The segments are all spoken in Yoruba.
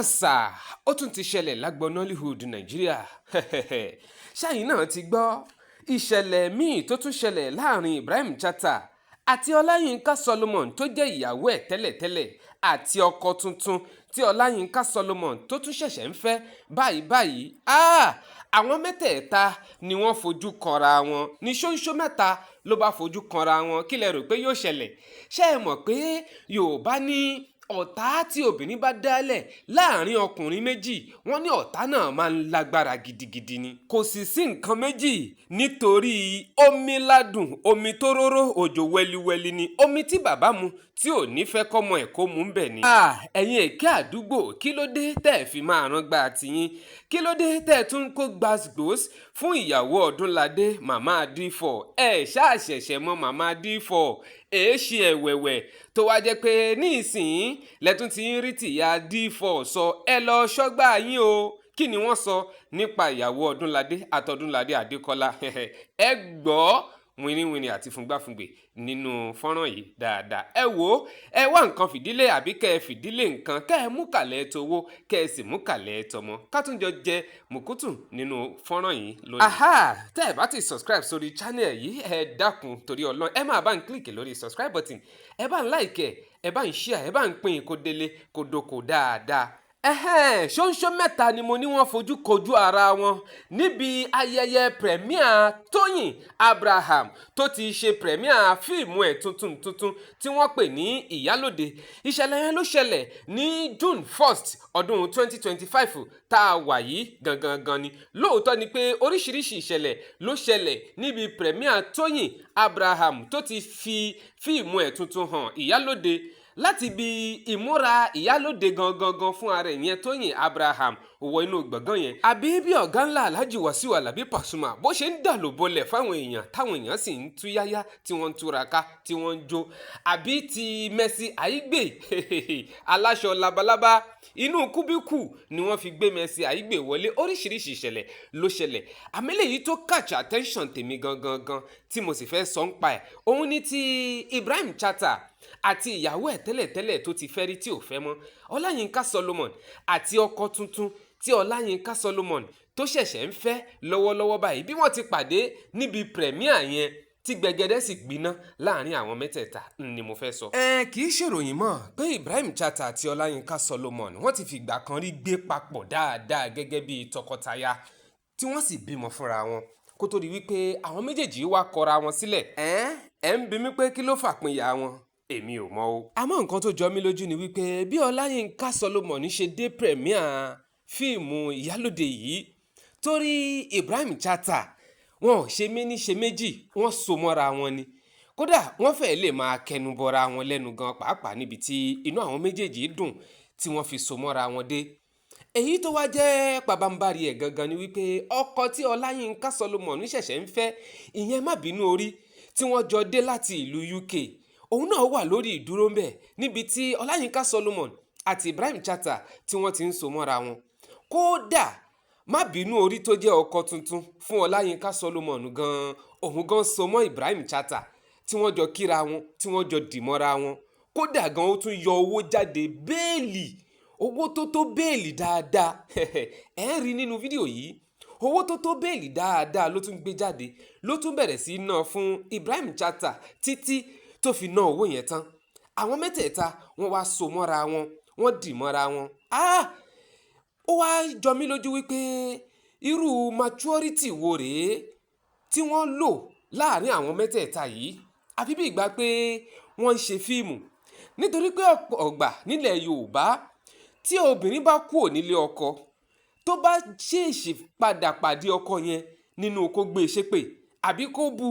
àṣà ó tún ti ṣẹlẹ̀ lágbo Nollywood Nàìjíríà. ṣáyìn náà ti gbọ́ ìṣẹ̀lẹ̀ míì tó tún ṣẹlẹ̀ láàrin Ibrahim Chatta àti Yinka Solomon tó jẹ́ ìyàwó ẹ̀ tẹ́lẹ̀tẹ́lẹ̀ àti ọkọ tuntun tí Yinka Solomon tó tún ṣẹ̀ṣẹ̀ ń fẹ́ báyìí. Àwọn mẹ́tẹ̀ẹ̀ta ni wọ́n fojú kanra wọn ní ṣóńṣó mẹ́ta ló bá fojú kanra wọn. kí lẹ rò pé yóò ṣẹlẹ̀? ṣé ẹ mọ̀ pé Yorùbá ní ọ̀tá tí obìnrin bá dálẹ̀ láàrin ọkùnrin méjì, wọ́n ní ọ̀tá náà máa ń lágbára gidigidi ni. kò sì sí nǹkan méjì nítorí omi ládùn omi tó róró òjò wẹliwẹli ni omi tí bàbá mu tí ò ní fẹ́ kọ́mọ ẹ̀ kó mú bẹ̀ ni. ẹ̀yin èké àdúgbò, kí ló dé tẹ́ ẹ̀ fi máa rán gba tiyín? kí ló dé tẹ́ ẹ̀ tún kó gbàgbós fún ìyàwó Odunlade màmá D4? ẹ̀ ṣáàṣẹ̀ṣẹ̀ mọ màmá D4 èéṣì ẹ̀wẹ̀wẹ̀ tó wá jẹ́ pé ní ìsìn lẹ́tún ti ń rí tìyá D4 sọ ẹ lọ ṣọ́gbà yín o. kí ni wọ́n sọ nípa ìyàwó Odunlade àtọdúnládé Adékọlá? ẹ gbọ́ wìnrìnwìnrìn àti fúngbàfúngbè nínú fọ́nrán yìí dáadáa. ẹ wò ó, ẹ wá nǹkan fìdílé àbí kẹ́ ẹ fìdílé nǹkan, kẹ́ ẹ mú kàlẹ́ towó, kẹ́ ẹ sì mú kàlẹ́ tọmọ, ká tún jọ jẹ mùkútù nínú fọ́nrán yìí lónìí. tẹ́ ẹ bá ti subscribe sórí channel yìí, ẹ dákun torí Ọlọ́run ẹ máa bá ń kílìkì lórí subscribe button, ẹ bá ń like ẹ bá ń share, ẹ bá ń pín kó délé kó dóko dáadáa. ṣóńṣó mẹ́ta ni mo ní wọ́n fojú kojú ara wọn níbi ayẹyẹ premier Tóyìn Abraham tó ti ṣe premier fíìmù ẹ̀ tuntun tí wọ́n pè ní Ìyálóde. ìṣẹ̀lẹ̀ yẹn ló ṣẹlẹ̀ ní June 1st ọdún 2025 tá a wà yìí gangan ni. lóòótọ́ ni pé oríṣiríṣi ìṣẹ̀lẹ̀ ló ṣẹlẹ̀ níbi premier Tóyìn Abraham tó ti fi fíìmù ẹ̀ tuntun hàn Ìyálóde, láti bi ìmúra Ìyálóde gangan fún ara ìyẹn Tóyìn Abraham wọ inú gbọ̀ngàn yẹn, àbí bí ọ̀gá ńlá Alhaji Wasiu Alabi Pasuma bó ṣe ń dàlò bolẹ̀ fáwọn èèyàn táwọn èèyàn sì ń túyáyá tí wọ́n ń túraká tí wọ́n ń jó, àbí ti Mercy Aigbe aláṣọ labalábá inú kúbíkù ni wọ́n fi gbé Mercy Aigbe wọlé. oríṣiríṣi ìṣẹ̀lẹ̀ ló ṣẹlẹ̀, àmẹ́lẹ̀ yìí tó catch attention tèmi gangan tí mo sì fẹ́ sọ ń pa ẹ̀, òun ni ti Ibrahim Chatta àti ìyàwó ẹ̀ tẹ́lẹ̀tẹ́lẹ̀ tó ti fẹ́ rí tí ò fẹ́ mọ́, Yinka Solomon, àti ọkọ tuntun tí Yinka Solomon tó ṣẹ̀ṣẹ̀ ń fẹ́ lọ́wọ́lọ́wọ́ báyìí, bí wọ́n ti pàdé níbi premier yẹn tí gbẹgẹdẹ sì gbiná láàrin àwọn mẹ́tẹ̀ẹ̀ta ni mo fẹ́ sọ. kì í ṣèròyìn mọ́ pé Ibrahim Chatta àti Yinka Solomon wọ́n ti fìgbà kan rí gbé papọ̀ dáadáa gẹ́gẹ́ bí tọkọtaya tí wọ́n sì bímọ fúnra wọn kó tó di wípé àwọn méjèèjì wá kọra wọn sílẹ̀. ẹ ń bi mí pé kí ló fàpínyà wọn? èmi ò mọ̀ o. àmọ́ nǹkan tó jọ mí lójú ni wípé bí Yinka Solomon ṣe dé premier fíìmù Ìyálóde yìí torí Ibrahim Chatta, wọn ò ṣe méní ṣe méjì, wọ́n so mọ́ra wọn ni. kódà wọ́n fẹ́ lè máa kẹnu bọra wọn lẹ́nu gan pàápàá níbi tí inú àwọn méjèèjì dùn tí wọ́n fi so mọ́ra wọn dé. èyí tó wá jẹ́ pabambarì ẹ̀ gangan ni wípé ọkọ tí Yinka Solomon ṣẹ̀ṣẹ̀ ń fẹ́, ìyẹn má bínú orí, tí wọ́n jọ dé láti ìlú UK, òun náà wà lórí ìdúró ń bẹ̀ níbi tí Yinka Solomon àti Ibrahim Chatta tí wọ́n ti ń so mọ́ra wọn. kódà má bínú orí tó jẹ́ ọkọ tuntun fún Yinka Solomon gan, òun gan so mọ́ Ibrahim Chatta tí wọ́n jọ kíra wọn tí wọ́n jọ dì mọ́ra wọn. kódà gan ó tún yọ owó jáde, béèlì, owó tó tó béèlì dáadáa. ẹ ń rí nínú fídíò yìí, owó tó tó béèlì dáadáa ló tún gbé jáde, ló tún bẹ̀rẹ̀ sí í ná fún Ibrahim Chatta títí tó fi ná owó yẹn tán. àwọn mẹ́tẹ̀ẹ̀ta wọ́n wá so mọ́ra wọn, wọ́n dì mọ́ra wọn. ó wá jọ mí lójú wípé irú maturity wo rèé tí wọ́n lò láàrin àwọn mẹ́tẹ̀ẹ̀ta yìí, àfi bí ìgbà pé wọ́n ń ṣe fíìmù. nítorí pé ọ̀pọ̀ ọ̀gbà nílẹ̀ Yorùbá tí obìnrin bá kúrò nílé ọkọ tó bá ṣèèṣì padà pàdé ọkọ yẹn nínú kó gbé e ṣépè àbí kó bu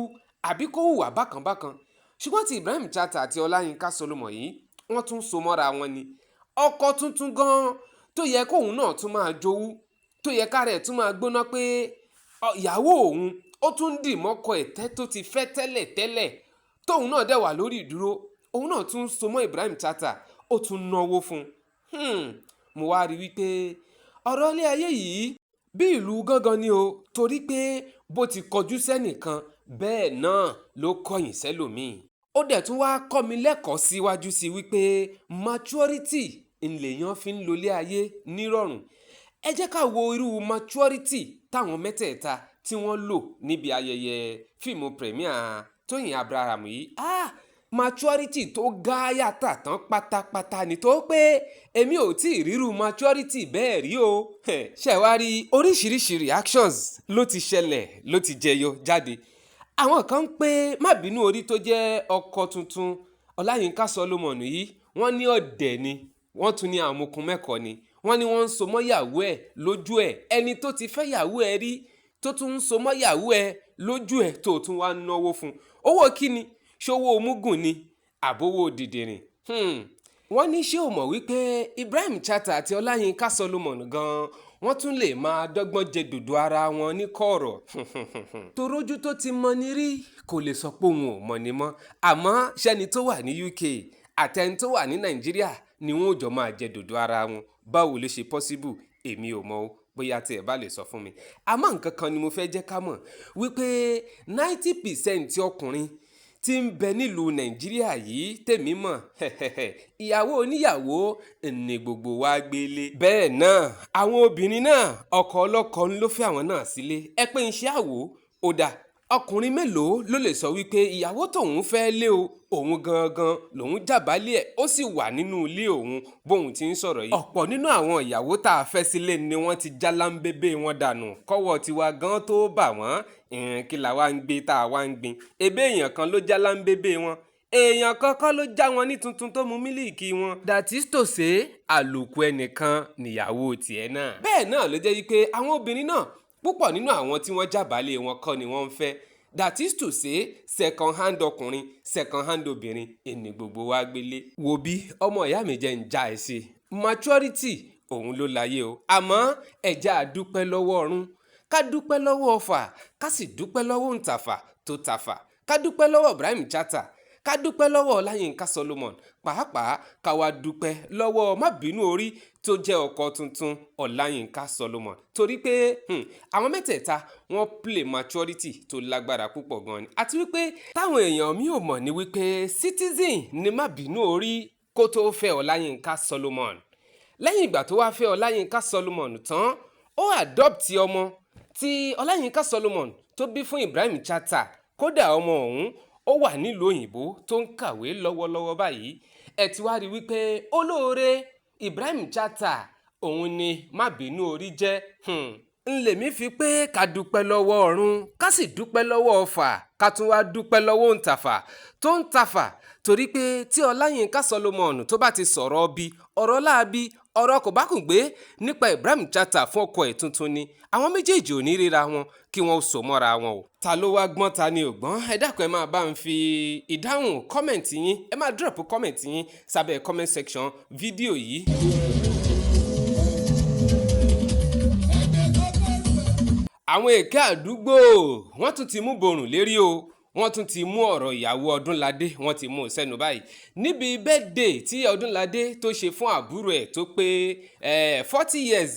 àbí kó hùwà bákanbákan. ṣùgbọ́n tí Ibrahim Chatta àti Yinka Solomon yìí wọ́n tún so mọ́ra wọn ni. ọkọ tuntun gan tó yẹ kóun náà tún máa jowú, tó yẹ ká rẹ̀ tún máa gbóná pé ìyàwó òun ó tún dì mọ́kọ ẹ̀tẹ́ tó ti fẹ́ tẹ́lẹ̀ tóun náà dẹ̀ wà lórí ìdúró, òun náà tún so mọ́ Ibrahim Chatta, ó tún náwó fún un. mo wá rí wípé ọ̀rọ̀ ilé ayé yìí bí ìlú gángan ni o, torí pé bó ti kọjú sẹ́nìkan bẹ́ẹ̀ náà ló kọ̀yìn sẹ́lòmíì. ó dẹ̀ tún wá kọ́ mi lẹ́kọ̀ọ́ síwájú sí wípé maturity ńlẹ̀yàn fi ń lólé ayé nírọ̀rùn. Ẹ jẹ́ ká wo irú maturity táwọn mẹ́tẹ̀ẹ̀ta tí wọ́n lò níbi ayẹyẹ fíìmù premier Tóyìn Abraham yìí. Maturity tó gáyàtà tán pátápátá ni tó pé èmi ò tí ì rírú maturity bẹ́ẹ̀ rí o. Ṣẹ̀wárí oríṣiríṣi reactions ló ti ṣẹlẹ̀ ló ti jẹyọ jáde. Àwọn kan ń pé má bínú orí tó jẹ́ ọkọ tuntun Yinka Solomon yìí wọ́n ní ọ̀dẹ̀ ni, wọ́n tún ní àmukùn mẹ́kọ̀ọ́ ni, wọ́n ní wọ́n ń so mọ́ yàwó ẹ̀ lójú ẹ̀, ẹni tó ti fẹ́ yàwó ẹ̀ rí tó tún ń so mọ́ yàwó ẹ̀ lójú ẹ̀ tó tún wá náwó fún. Owó kíni? Ṣówó omúgùn ni àbówó dìdìrìn? Wọ́n ní ṣé o mọ̀ wípé Ibrahim Chatta àti Yinka Solomon gan wọ́n tún lè máa dọ́gbọ́n jẹ dòdò ara wọn ní kọ̀rọ̀. Torójú tó ti mọ ní rí kò lè sọ pé òun ò mọ̀ ní mọ́, àmọ́ ṣẹ́ni tó wà ní UK àtẹni tó wà ní Nàìjíríà ni wọ́n ò jọ máa jẹ dòdò ara wọn. Báwo ló ṣe possible? Èmi ò mọ̀ o, bóyá tí ẹ bá lè sọ fún mi. Àmọ́ nǹkan kan ni mo fẹ́ jẹ́ ká mọ̀ wípé 90% ọkùnrin tí ń bẹ nílùú Nàìjíríà yìí tèmi mọ̀ ìyàwó oníyàwó ní gbogbo wa gbélé. Bẹ́ẹ̀ náà àwọn obìnrin náà ọkọ ọlọ́kọ ló fẹ́ àwọn náà sílé. Ẹ pé ń ṣe àwò ó dà. Ọkùnrin mélòó ló lè sọ wípé ìyàwó tóun fẹ́ lé o òun gangan lòun jàbálẹ̀ ẹ̀ ó sì wà nínú ilé òun bóun ti ń sọ̀rọ̀ yìí. Ọ̀pọ̀ nínú àwọn ìyàwó tá a fẹ́ sílé ni wọ́n ti jálámbébé wọn dànù kọ́wọ́ tiwa gan tó bà wọ́n. Kí la wá ń gbé tá a wá ń gbin? Ebé èèyàn kan ló jálámbébé wọn, èèyàn kankan ló já wọn ní tuntun tó mu mílíìkì wọn. That is to say, àlòkù ẹnìkan níyàwó tiẹ̀ náà. Bẹ́ẹ̀ náà ló jẹ́ wípé àwọn obìnrin náà púpọ̀ nínú àwọn tí wọ́n jábálẹ̀ wọn kọ́ ni wọ́n ń fẹ́. That is to say, second hand ọkùnrin second hand obìnrin ẹni gbogbo wa gbélé. Wo bí ọmọ ìyá mi jẹ́ ń já ẹ sí. Maturity òun ló láyé o, àmọ́ ẹ̀já àdúpẹ́ lọ́wọ́ ọ̀run, ká dúpẹ́ lọ́wọ́ ọ̀fà, ká sì dúpẹ́ lọ́wọ́ òǹtàfà tó tàfà, ká dúpẹ́ lọ́wọ́ Ibrahim Chatta, ká dúpẹ́ lọ́wọ́ Yinka Solomon, pàápàá ká wá dúpẹ́ lọ́wọ́ má bínú orí tó jẹ́ ọkọ tuntun Yinka Solomon. Torí pé àwọn mẹ́tẹ̀ẹ̀ta wọ́n play maturity tó lágbára púpọ̀ gan ni. Àti wípé táwọn èèyàn mi ò mọ̀ ní wípé citizen ni má bínú orí kó tó fẹ́ Yinka Solomon. Lẹ́yìn ìgbà tó wá fẹ́ Yinka Solomon tán, ó adopt ọmọ tí Yinka Solomon tó bí fún Ibrahim Chatta. Kódà ọmọ ọ̀hún ó wà nílùú òyìnbó tó ń kàwé lọ́wọ́lọ́wọ́ báyìí. Ẹ ti wá rí wípé olóore Ibrahim Chatta òun ni má bínú orí jẹ́. Ńlèmí fi pé ká dúpẹ́ lọ́wọ́ ọ̀run, ká sì dúpẹ́ lọ́wọ́ ọ̀fà, ká tún wá dúpẹ́ lọ́wọ́ òǹtàfà tó ń tàfà. Torí pé tí Yinka Solomon tó bá ti sọ̀rọ̀ bí ọ̀rọ̀ láabi ọ̀rọ̀ kò bá kùn gbé nípa Ibrahim Chatta fún ọkọ ẹ̀ tuntun ni, àwọn méjèèjì ò ní ríra wọn kí wọ́n so mọ́ra wọn o. Ta ló wá gbọ́n ta ni ò gbọ́n? Ẹ dákun ẹ máa bá ń fi ìdáhùn kọ́mẹ̀ntì yín, ẹ máa drop kọ́mẹ̀ntì yín sábẹ́ comment section fídíò yìí. Àwọn èké àdúgbò wọ́n tún ti mú borùn lérí o. Wọ́n tún ti mú ọ̀rọ̀ ìyàwó Odunlade wọ́n ti mú sẹ́nu báyìí. Níbi birthday tí Odunlade tó ṣe fún àbúrò ẹ̀ tó pé 40 years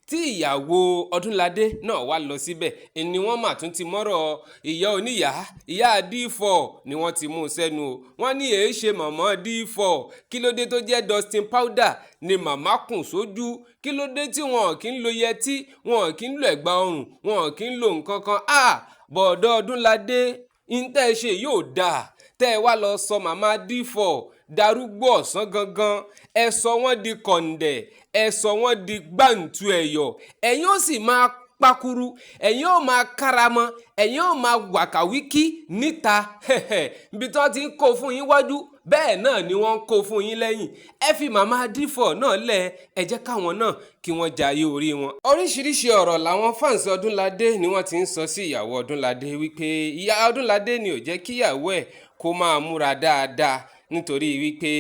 tí ìyàwó Odunlade náà wá lọ síbẹ̀ ni wọ́n mà tún ti mọ́rọ̀ ìyá oníyà ìyá D4 ni wọ́n ti mú sẹ́nu o. Wọ́n ní èé ṣe màmá D4, kí ló dé tó jẹ́ dusting powder ni màmá kùn sójú, kí ló dé tí wọn kì í lo yẹtí, wọn kì í lo ẹ̀gbà ọrùn, wọn kì í lo nǹkan kan. Bọ̀dọ̀ Odunlade ìntẹ́ ṣe yóò dáa tẹ́ ẹ wá lọ sọ màmá D4 darúgbó ọ̀sán gangan, ẹ sọ wọ́n di kọ̀ǹdẹ̀, ẹ sọ wọ́n di gbàǹtu ẹ̀yọ̀, ẹ̀yin ó sì máa pakuru, ẹ̀yin ó máa káramọ́, ẹ̀yin ó máa wàkàwíkí níta bí tó ti ń kó fún yín wájú bẹ́ẹ̀ náà ni wọ́n ń kó fún yín lẹ́yìn. Ẹ fi màmá D4 náà lẹ̀, ẹ jẹ́ káwọn náà kí wọ́n jayé orí wọn. Oríṣiríṣi ọ̀rọ̀ làwọn fans Odunlade ni wọ́n ti ń sọ sí ìyàwó Odunlade wípé ìyá Odunlade ni ò jẹ́ kíyàwó ẹ̀ kó máa múra dáadáa nítorí wípé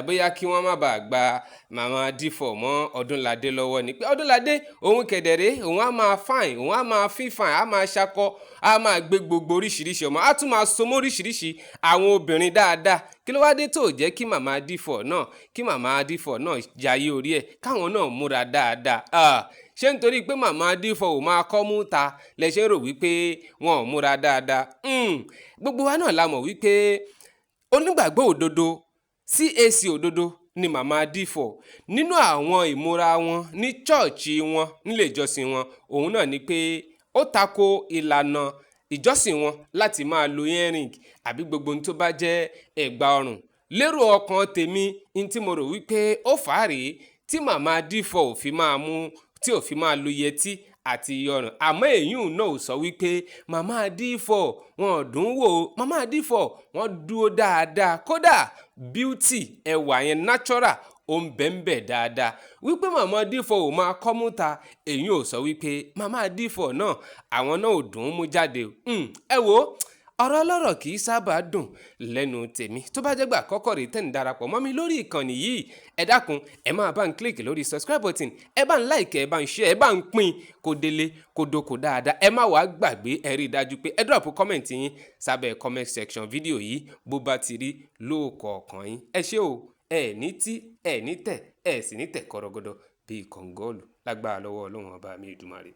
bóyá kí wọ́n má bàa gba màmá D4 mọ́ Odunlade lọ́wọ́ ni pé Odunlade òun kẹ̀dẹ̀rẹ́ òun á máa fine, òun á máa fífine, á máa ṣakọ, á máa gbé gbogbo oríṣiríṣi ọmọ, á tún máa so mọ́ oríṣiríṣi àwọn obìnrin dáadáa. Kí ló wá dé tó jẹ́ kí màmá D4 náà jayé orí ẹ̀ káwọn náà múra dáadáa? Ṣé nítorí pé màmá D4 ò máa kọ́ mú ta lẹ ṣe ń rò wípé wọn ò múra dáadáa? Gbogbo wa náà la mọ̀ wípé onígbàgbọ́ òdodo CAC òdodo ni màmá D4 nínú àwọn ìmúra wọn ní chọ́ọ̀chì wọn nílé ìjọsìn wọn òun náà ni pé ó tako ìlànà ìjọsìn wọn láti máa lo earring àbí gbogbo ohun tó bá jẹ́ ẹ̀gbà ọrùn. Lérò ọkàn tèmi ní tí mo rò wípé ó fà á rèé tí màmá D4 ò fi máa lo yẹtí àti ìyọrùn. Àmọ́ èyún náà ò sọ wípé màmá D4 wọn ò dùn wò. Màmá D4 wọn dúró dáadáa, kódà beauty ẹwà yẹn natural ó ń bẹ́ńbẹ̀ dáadáa. Wípé màmá D4 ò máa kọ́mú ta, èyún ò sọ wípé màmá D4 náà àwọn náà ò dùn mú jáde. Ẹ wo ọ̀rọ̀ ọlọ́rọ̀ kì í sábà dùn lẹ́nu tèmi. Tó bá jẹ́gbà àkọ́kọ́ rèé tẹ́ ń darapọ̀ mọ́ mi lórí ìkànnì yìí, ẹ dákun ẹ máa bá ń click lórí subscribe button, ẹ bá ń like, ẹ bá ń share, ẹ bá ń pín kó délé kó dóko dáadáa. Ẹ má wàá gbàgbé, ẹ rí i dájú pé ẹ drop comment yín sábẹ́ comment section fídíò yìí bó bá ti rí lóòkọ̀ọ̀kan yín. Ẹ ṣé o, ẹ ní tí, ẹ ní tẹ̀, ẹ sì ní tẹ̀ kọ́rọ́gọ́dọ́ bíi kọ̀ǹgọ́ọ̀lù lágbára lọ́wọ́ Ọlọ́run ọba mi Èdùmàrè.